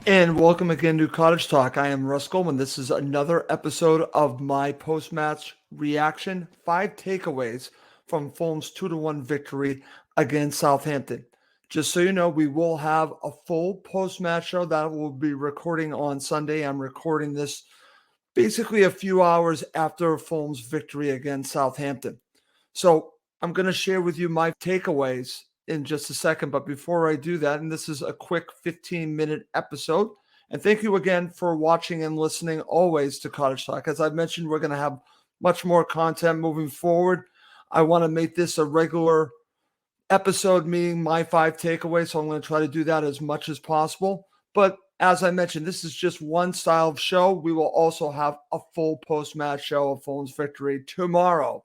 And welcome again to Cottage Talk. I am Russ Goldman. This is another episode of my post-match reaction. 5 takeaways from Fulham's 2-1 victory against Southampton. Just so you know, we will have a full post-match show that we'll be recording on Sunday. I'm recording this basically a few hours after Fulham's victory against Southampton. So I'm going to share with you my takeaways in just a second. But before I do that, and this is a quick 15-minute episode, and thank you again for watching and listening always to Cottage Talk. As I've mentioned, we're going to have much more content moving forward. I want to make this a regular episode, meaning my 5 takeaways, so I'm going to try to do that as much as possible. But as I mentioned, this is just one style of show. We will also have a full post-match show of Fulham's victory tomorrow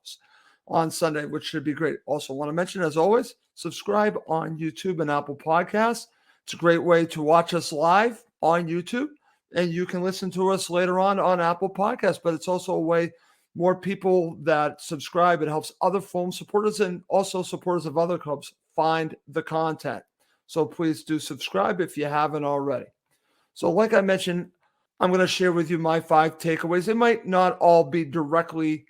on Sunday, which should be great. Also want to mention, as always, subscribe on YouTube and Apple Podcasts. It's a great way to watch us live on YouTube, and you can listen to us later on Apple Podcasts, but it's also a way more people that subscribe. It helps other Fulham supporters and also supporters of other clubs find the content. So please do subscribe if you haven't already. So like I mentioned, I'm going to share with you my 5 takeaways. They might not all be directly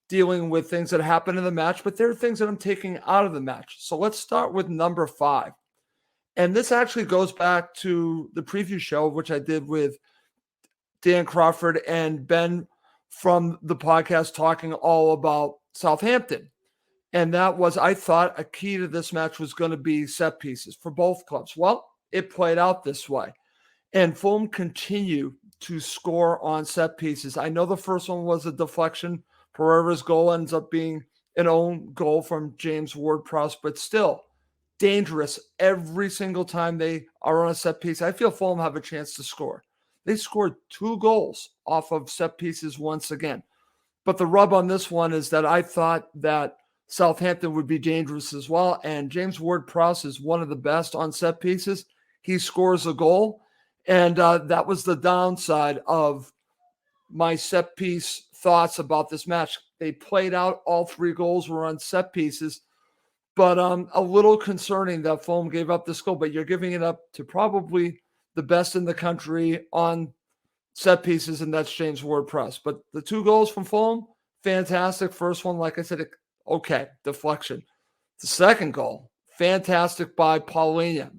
dealing with things that happened in the match, but there are things that I'm taking out of the match. So let's start with number 5. And this actually goes back to the preview show, which I did with Dan Crawford and Ben from the podcast, talking all about Southampton. And that was, I thought, a key to this match was going to be set pieces for both clubs. Well, it played out this way. And Fulham continue to score on set pieces. I know the first one was a deflection. Pereira's goal ends up being an own goal from James Ward-Prowse, but still dangerous every single time they are on a set piece. I feel Fulham have a chance to score. They scored 2 goals off of set pieces once again. But the rub on this one is that I thought that Southampton would be dangerous as well, and James Ward-Prowse is one of the best on set pieces. He scores a goal, and that was the downside of my set piece thoughts about this match. They played out. All 3 goals were on set pieces, but a little concerning that Fulham gave up this goal, but you're giving it up to probably the best in the country on set pieces, and that's James Ward-Prowse. But the 2 goals from Fulham, fantastic. First one, like I said, okay, deflection. The second goal, fantastic by Paulinho.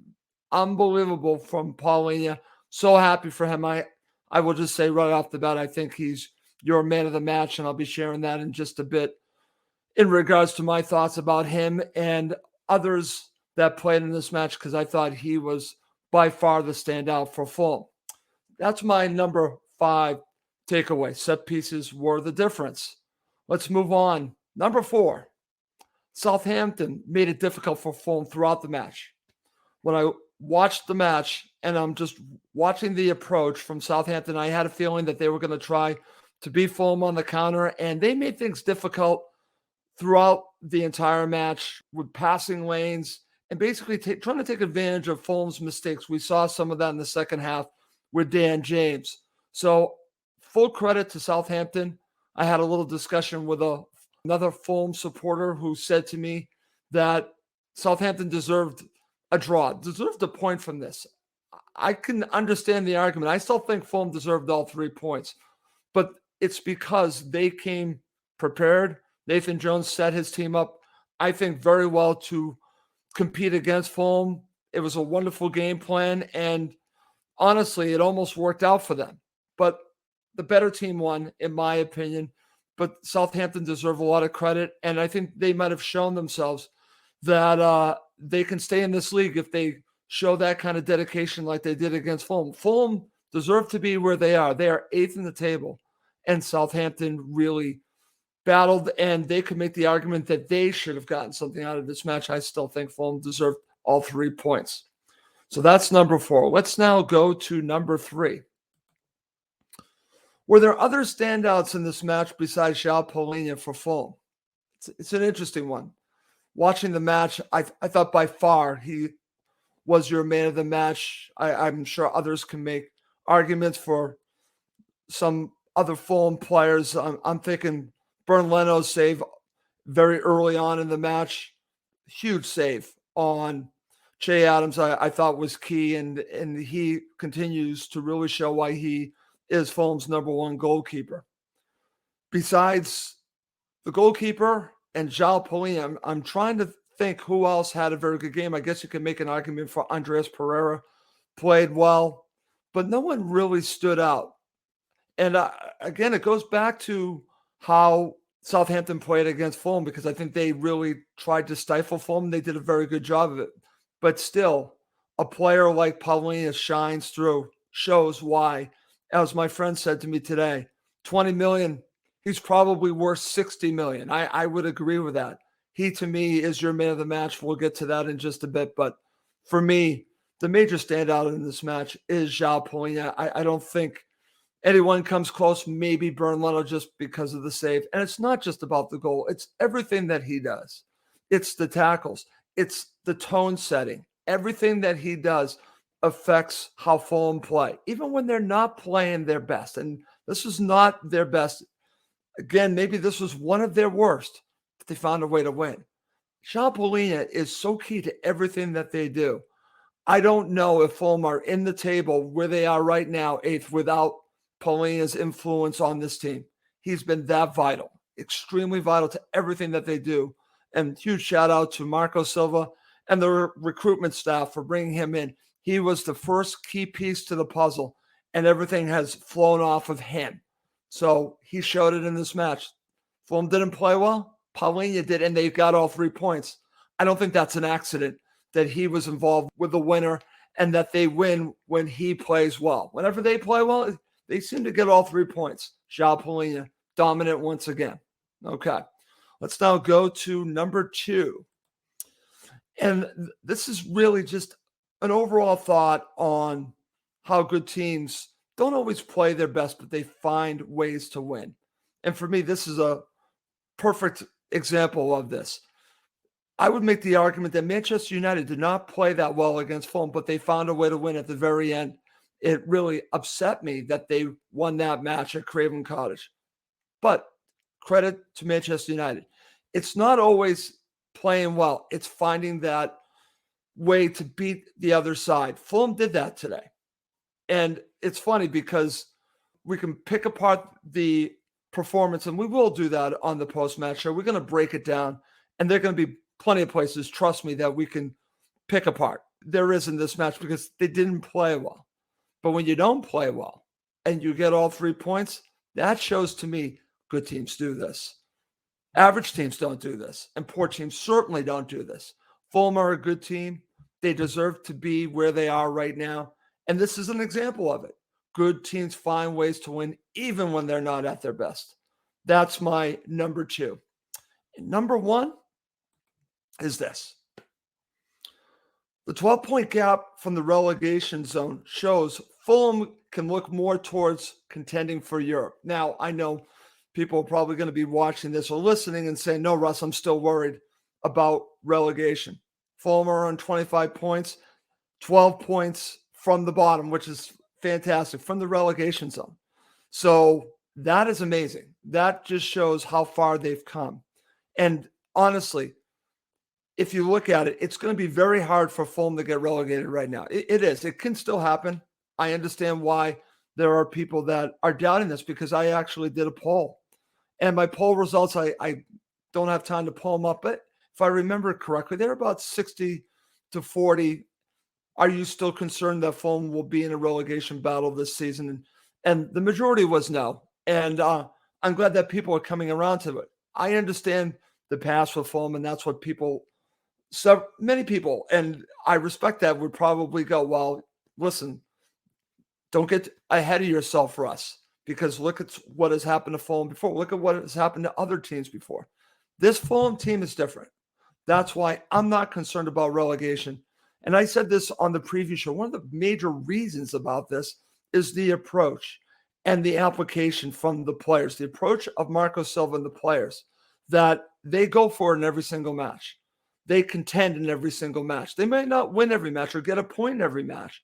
Unbelievable from Paulinho. So happy for him. I will just say right off the bat, I think he's your man of the match, and I'll be sharing that in just a bit in regards to my thoughts about him and others that played in this match, because I thought he was by far the standout for Fulham. That's my number 5 takeaway. Set pieces were the difference. Let's move on. Number 4, Southampton made it difficult for Fulham throughout the match. When I watched the match and I'm just watching the approach from Southampton, I had a feeling that they were going to try to beat Fulham on the counter, and they made things difficult throughout the entire match with passing lanes and basically trying to take advantage of Fulham's mistakes. We saw some of that in the second half with Dan James. So full credit to Southampton. I had a little discussion with another Fulham supporter who said to me that Southampton deserved a draw, deserved a point from this. I can understand the argument. I still think Fulham deserved all 3 points, but it's because they came prepared. Nathan Jones set his team up, I think, very well to compete against Fulham. It was a wonderful game plan, and honestly, it almost worked out for them. But the better team won, in my opinion. But Southampton deserve a lot of credit, and I think they might have shown themselves that they can stay in this league if they show that kind of dedication like they did against Fulham. Fulham deserve to be where they are. They are 8th in the table, and Southampton really battled, and they could make the argument that they should have gotten something out of this match. I still think Fulham deserved all 3 points. So that's number 4. Let's now go to number 3. Were there other standouts in this match besides João Paulinho for Fulham? It's an interesting one. Watching the match, I thought by far he was your man of the match. I'm sure others can make arguments for some other Fulham players. I'm thinking Bernd Leno's save very early on in the match. Huge save on Che Adams, I thought was key, and he continues to really show why he is Fulham's number one goalkeeper. Besides the goalkeeper and João Paulinho, I'm trying to think who else had a very good game. I guess you could make an argument for Andreas Pereira, played well, but no one really stood out. And again, it goes back to how Southampton played against Fulham, because I think they really tried to stifle Fulham. They did a very good job of it. But still, a player like Paulinho shines through, shows why. As my friend said to me today, 20 million, he's probably worth 60 million. I would agree with that. He, to me, is your man of the match. We'll get to that in just a bit. But for me, the major standout in this match is João Paulinho. I don't think anyone comes close, maybe Bernardo, just because of the save. And it's not just about the goal. It's everything that he does. It's the tackles. It's the tone setting. Everything that he does affects how Fulham play, even when they're not playing their best. And this was not their best. Again, maybe this was one of their worst, but they found a way to win. João Paulinho is so key to everything that they do. I don't know if Fulham are in the table where they are right now, 8th, without Paulinho's influence on this team. He's been that vital, extremely vital to everything that they do. And huge shout out to Marco Silva and the recruitment staff for bringing him in. He was the first key piece to the puzzle, and everything has flown off of him. So he showed it in this match. Fulham didn't play well. Paulinho did, and they got all 3 points. I don't think that's an accident that he was involved with the winner and that they win when he plays well. Whenever they play well, they seem to get all 3 points. João Paulinho, dominant once again. Okay, let's now go to number 2. And this is really just an overall thought on how good teams don't always play their best, but they find ways to win. And for me, this is a perfect example of this. I would make the argument that Manchester United did not play that well against Fulham, but they found a way to win at the very end. It really upset me that they won that match at Craven Cottage. But credit to Manchester United. It's not always playing well. It's finding that way to beat the other side. Fulham did that today. And it's funny because we can pick apart the performance, and we will do that on the post-match show. We're going to break it down, and there are going to be plenty of places, trust me, that we can pick apart. There is in this match because they didn't play well. But when you don't play well and you get all 3 points, that shows to me good teams do this. Average teams don't do this, and poor teams certainly don't do this. Fulham are a good team. They deserve to be where they are right now, and this is an example of it. Good teams find ways to win even when they're not at their best. That's my number 2. And number 1 is this. The 12-point gap from the relegation zone shows Fulham can look more towards contending for Europe. Now, I know people are probably going to be watching this or listening and saying, no, Russ, I'm still worried about relegation. Fulham are on 25 points, 12 points from the bottom, which is fantastic, from the relegation zone. So that is amazing. That just shows how far they've come. And honestly, if you look at it, it's going to be very hard for Fulham to get relegated right now. It is. It can still happen. I understand why there are people that are doubting this, because I actually did a poll. And my poll results, I don't have time to pull them up, but if I remember correctly, they're about 60 to 40. Are you still concerned that Fulham will be in a relegation battle this season? And the majority was no. And I'm glad that people are coming around to it. I understand the past with Fulham, and that's what so many people, and I respect that, would probably go, well, listen, don't get ahead of yourself, Russ, because look at what has happened to Fulham before. Look at what has happened to other teams before. This Fulham team is different. That's why I'm not concerned about relegation. And I said this on the preview show. One of the major reasons about this is the approach and the application from the players, the approach of Marco Silva and the players, that they go for it in every single match. They contend in every single match. They may not win every match or get a point in every match,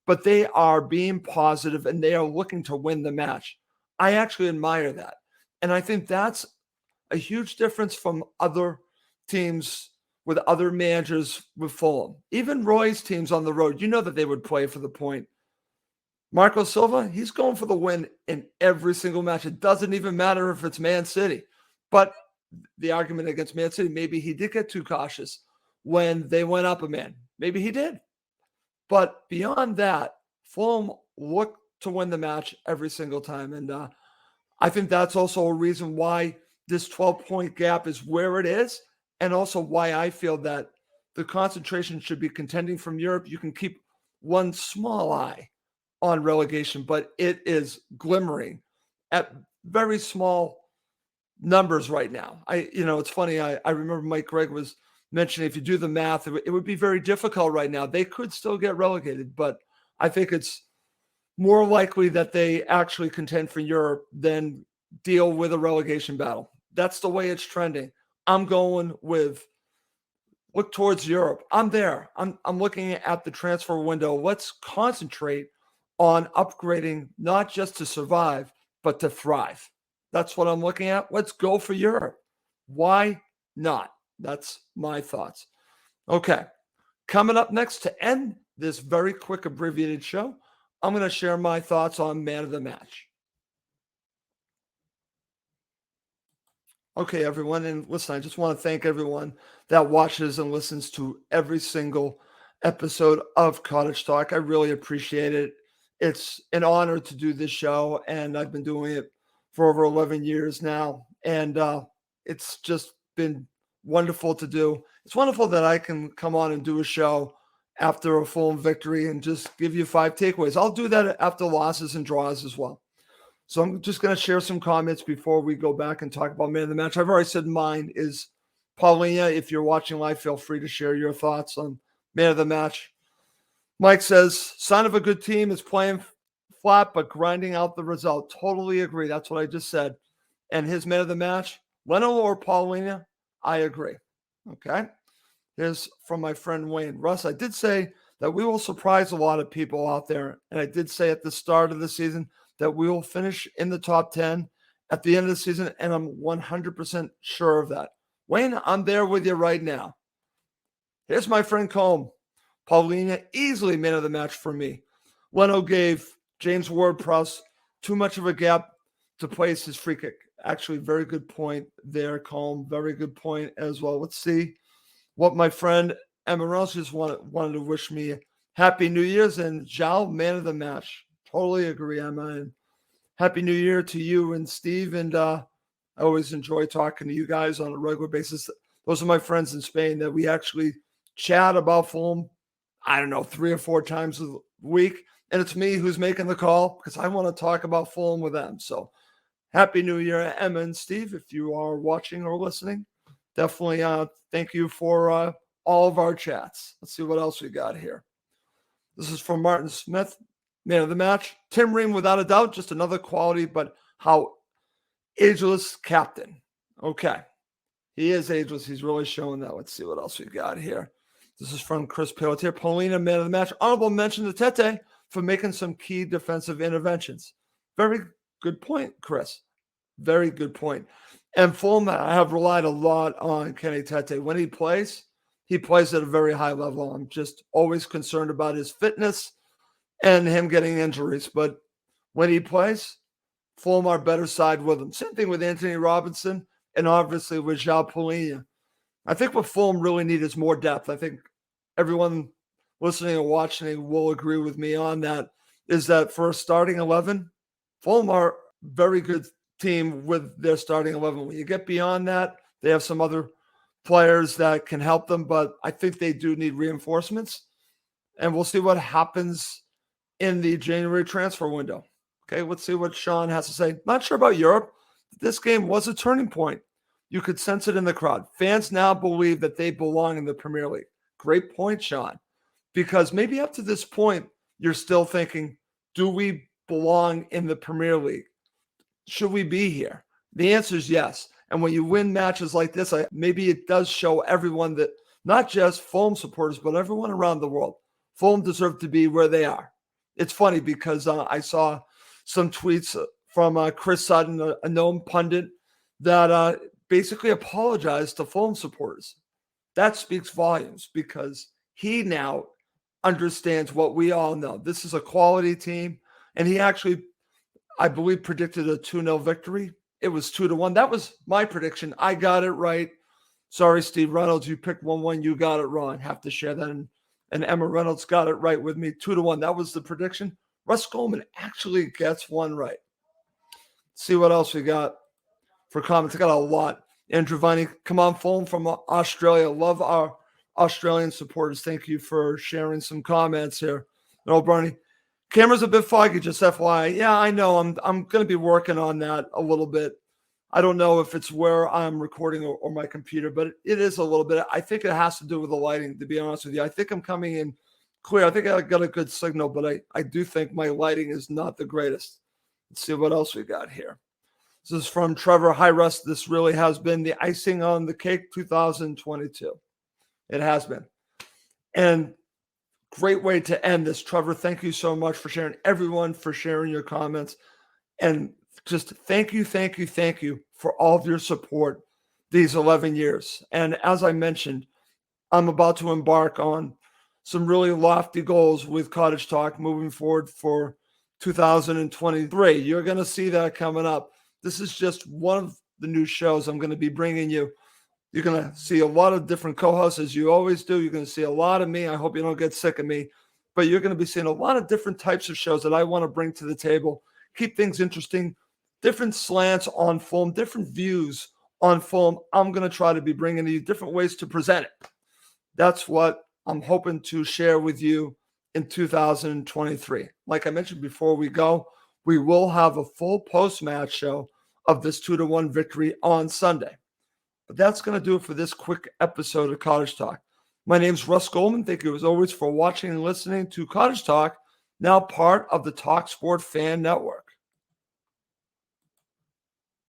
but they are being positive and they are looking to win the match. I actually admire that. And I think that's a huge difference from other teams with other managers with Fulham. Even Roy's teams on the road, you know that they would play for the point. Marco Silva, he's going for the win in every single match. It doesn't even matter if it's Man City. But the argument against Man City, maybe he did get too cautious when they went up a man. Maybe he did. But beyond that, Fulham looked to win the match every single time. And I think that's also a reason why this 12-point gap is where it is, and also why I feel that the concentration should be contending from Europe. You can keep one small eye on relegation, but it is glimmering at very small numbers right now. It's funny. I remember Mike Gregg was mentioning if you do the math, it would be very difficult right now. They could still get relegated, but I think it's more likely that they actually contend for Europe than deal with a relegation battle. That's the way it's trending. I'm going with look towards Europe. I'm there. I'm looking at the transfer window. Let's concentrate on upgrading, not just to survive, but to thrive. That's what I'm looking at. Let's go for Europe. Why not? That's my thoughts. Okay. Coming up next to end this very quick abbreviated show, I'm going to share my thoughts on man of the match. Okay, everyone. And listen, I just want to thank everyone that watches and listens to every single episode of Cottage Talk. I really appreciate it. It's an honor to do this show, and I've been doing it for over 11 years now. And it's just been wonderful to do. It's wonderful that I can come on and do a show after a Fulham victory and just give you 5 takeaways. I'll do that after losses and draws as well. So I'm just going to share some comments before we go back and talk about man of the match. I've already said mine is Paulina. If you're watching live, feel free to share your thoughts on man of the match. Mike says, sign of a good team is playing flat, but grinding out the result. Totally agree. That's what I just said. And his man of the match, Leno or Paulina? I agree. Okay. Here's from my friend Wayne. Russ, I did say that we will surprise a lot of people out there. And I did say at the start of the season that we will finish in the top 10 at the end of the season. And I'm 100% sure of that. Wayne, I'm there with you right now. Here's my friend Combe. Paulina, easily man of the match for me. Leno gave James Ward-Prowse too much of a gap to place his free kick. Actually, very good point there, Combe. Very good point as well. Let's see what my friend Emma Ross just wanted to wish me Happy New Year's, and Zhao, man of the match. Totally agree, Emma. And Happy New Year to you and Steve. And I always enjoy talking to you guys on a regular basis. Those are my friends in Spain that we actually chat about Fulham, 3 or 4 times a week. And it's me who's making the call because I want to talk about Fulham with them. So Happy New Year, Emma and Steve, if you are watching or listening. Definitely thank you for all of our chats. Let's see what else we got here. This is from Martin Smith, man of the match. Tim Ream, without a doubt, just another quality, but how ageless captain. Okay. He is ageless. He's really showing that. Let's see what else we got here. This is from Chris Pelletier. Paulina, man of the match. Honorable mention to Tete for making some key defensive interventions. Very good point, Chris. Very good point. And Fulham, I have relied a lot on Kenny Tete. When he plays at a very high level. I'm just always concerned about his fitness and him getting injuries. But when he plays, Fulham are better side with him. Same thing with Anthony Robinson and obviously with João Paulina. I think what Fulham really need is more depth. I think everyone listening and watching will agree with me on that, is that for a starting 11, Fulham are a very good team with their starting 11. When you get beyond that, they have some other players that can help them, but I think they do need reinforcements. And we'll see what happens in the January transfer window. Okay, let's see what Sean has to say. Not sure about Europe. This game was a turning point. You could sense it in the crowd. Fans now believe that they belong in the Premier League. Great point, Sean. Because maybe up to this point, you're still thinking, do we belong in the Premier League? Should we be here? The answer is yes. And when you win matches like this, maybe it does show everyone that not just Fulham supporters, but everyone around the world, Fulham deserve to be where they are. It's funny because I saw some tweets from Chris Sutton, a known pundit, that basically apologized to Fulham supporters. That speaks volumes because he now understands what we all know. This is a quality team. And he actually, I believe, predicted a 2-0 victory. It was 2-1. That was my prediction. I got it right. Sorry, Steve Reynolds, you picked 1-1. You got it wrong. Have to share that. And Emma Reynolds got it right with me. 2-1. That was the prediction. Russ Goldman actually gets one right. See what else we got for comments. I got a lot. Andrew Viney, come on, Fulham from Australia. Love our Australian supporters. Thank you for sharing some comments here. No, Bernie. Camera's a bit foggy, just FYI. Yeah, I know. I'm going to be working on that a little bit. I don't know if it's where I'm recording or my computer, but it is a little bit. I think it has to do with the lighting, to be honest with you. I think I'm coming in clear. I think I got a good signal, but I do think my lighting is not the greatest. Let's see what else we got here. This is from Trevor. Hi, Russ. This really has been the icing on the cake 2022. It has been. And great way to end this, Trevor. Thank you so much for sharing. Everyone for sharing your comments. And just thank you for all of your support these 11 years. And as I mentioned, I'm about to embark on some really lofty goals with Cottage Talk moving forward for 2023. You're going to see that coming up. This is just one of the new shows I'm going to be bringing you. You're going to see a lot of different co-hosts, as you always do. You're going to see a lot of me. I hope you don't get sick of me. But you're going to be seeing a lot of different types of shows that I want to bring to the table. Keep things interesting. Different slants on Fulham, different views on Fulham. I'm going to try to be bringing you different ways to present it. That's what I'm hoping to share with you in 2023. Like I mentioned before we go, we will have a full post-match show of this 2-1 victory on Sunday. But that's going to do it for this quick episode of Cottage Talk. My name's Russ Goldman. Thank you as always for watching and listening to Cottage Talk, now part of the talkSPORT Fan Network.